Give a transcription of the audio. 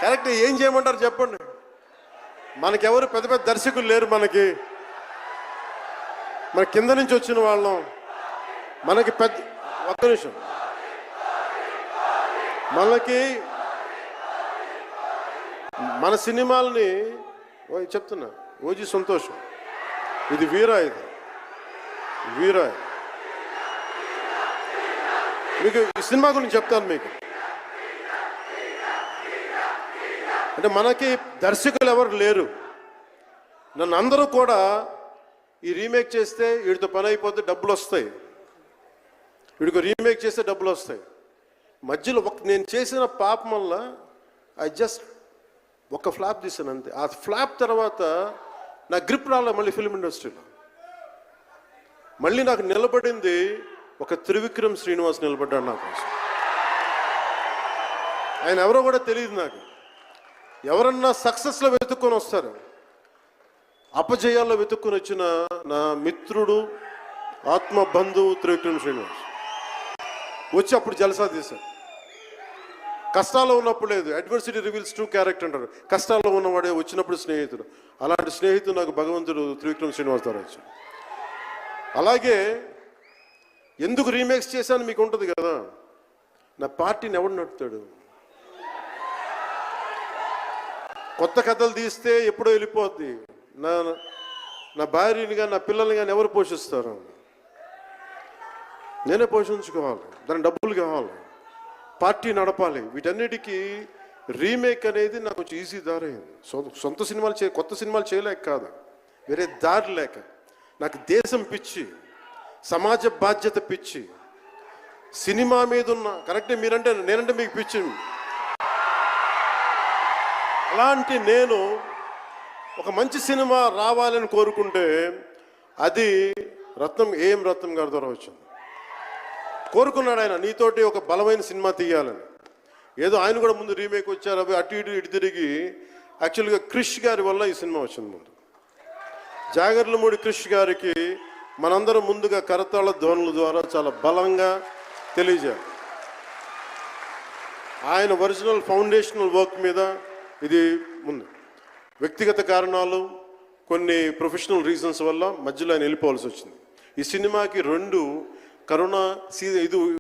Correct. ఏం చేయమంటారు చెప్పండి. మనకెవరు పెద్ద పెద్ద దర్శకులు లేరు. మన కింద నుంచి వచ్చిన వాళ్ళం. మనకి పెద్ద ఒక్క నిమిషం, మనకి మన సినిమాలని చెప్తున్నా. ఓజీ సంతోషం, ఇది వీరా, ఇది వీరా. మీకు ఈ సినిమా గురించి చెప్తాను మీకు. అంటే మనకి దర్శకులు ఎవరు లేరు. నన్ను అందరూ కూడా ఈ రీమేక్ చేస్తే వీడితో పని అయిపోతే డబ్బులు వస్తాయి, వీడికి రీమేక్ చేస్తే డబ్బులు వస్తాయి. మధ్యలో నేను చేసిన పాపం వల్ల ఒక ఫ్లాప్ తీసాను అంతే. ఆ ఫ్లాప్ తర్వాత నా గ్రిప్ రాలే మళ్ళీ ఫిల్మ్ ఇండస్ట్రీలో. మళ్ళీ నాకు నిలబడింది ఒక త్రివిక్రమ్ శ్రీనివాస్ నిలబడ్డాడు నా కోసం. ఆయన ఎవరో కూడా తెలియదు నాకు. ఎవరన్నా సక్సెస్లో వెతుక్కొని వస్తారు, అపజయాల్లో వెతుక్కొని వచ్చిన నా మిత్రుడు, ఆత్మ బంధువు త్రివిక్రమ్ శ్రీనివాస్ వచ్చి అప్పుడు జలసా తీశారు. కష్టాల్లో ఉన్నప్పుడు లేదు, అడ్వర్సిటీ రివీల్స్ ట్రూ క్యారెక్టర్ అంటారు. కష్టాల్లో ఉన్నవాడే వచ్చినప్పుడు స్నేహితుడు. అలాంటి స్నేహితుడు నాకు భగవంతుడు త్రివిక్రమ్ శ్రీనివాస్ ద్వారా వచ్చాడు. అలాగే ఎందుకు రీమేక్స్ చేశాను మీకు ఉంటుంది కదా. నా పార్టీని ఎవడు నడుపుతాడు? కొత్త కథలు తీస్తే ఎప్పుడో వెళ్ళిపోద్ది. నా భార్యని కానీ నా పిల్లల్ని కానీ ఎవరు పోషిస్తారు? నేనే పోషించుకోవాలి, దానికి డబ్బులు కావాలి, పార్టీ నడపాలి. వీటన్నిటికీ రీమేక్ అనేది నాకు కొంచెం ఈజీ దారైంది. సొంత సినిమాలు కొత్త సినిమాలు చేయలేక కాదు, వేరే దారి లేక. నాకు దేశం పిచ్చి, సమాజ బాధ్యత పిచ్చి, సినిమా మీద ఉన్న కరెక్టే. నేనంటే మీకు పిచ్చి. అలాంటి నేను ఒక మంచి సినిమా రావాలని కోరుకుంటే అది ఏం రత్నం గారి ద్వారా వచ్చింది. కోరుకున్నాడు ఆయన, నీతోటి ఒక బలమైన సినిమా తీయాలని. ఏదో ఆయన కూడా ముందు రీమేక్ వచ్చారు, అవి అటు ఇటు తిరిగి యాక్చువల్గా క్రిష్ గారి వల్ల ఈ సినిమా వచ్చింది. ముందు జాగర్లమూడి క్రిష్ గారికి మనందరం ముందుగా కరతాళ ధ్వనుల ద్వారా చాలా బలంగా తెలియజేయాలి. ఆయన ఒరిజినల్ ఫౌండేషనల్ వర్క్ మీద ఇది ముందు. వ్యక్తిగత కారణాలు, కొన్ని ప్రొఫెషనల్ రీజన్స్ వల్ల మధ్యలో ఆయన వెళ్ళిపోవాల్సి వచ్చింది. ఈ సినిమాకి 2 కరోనా ఇది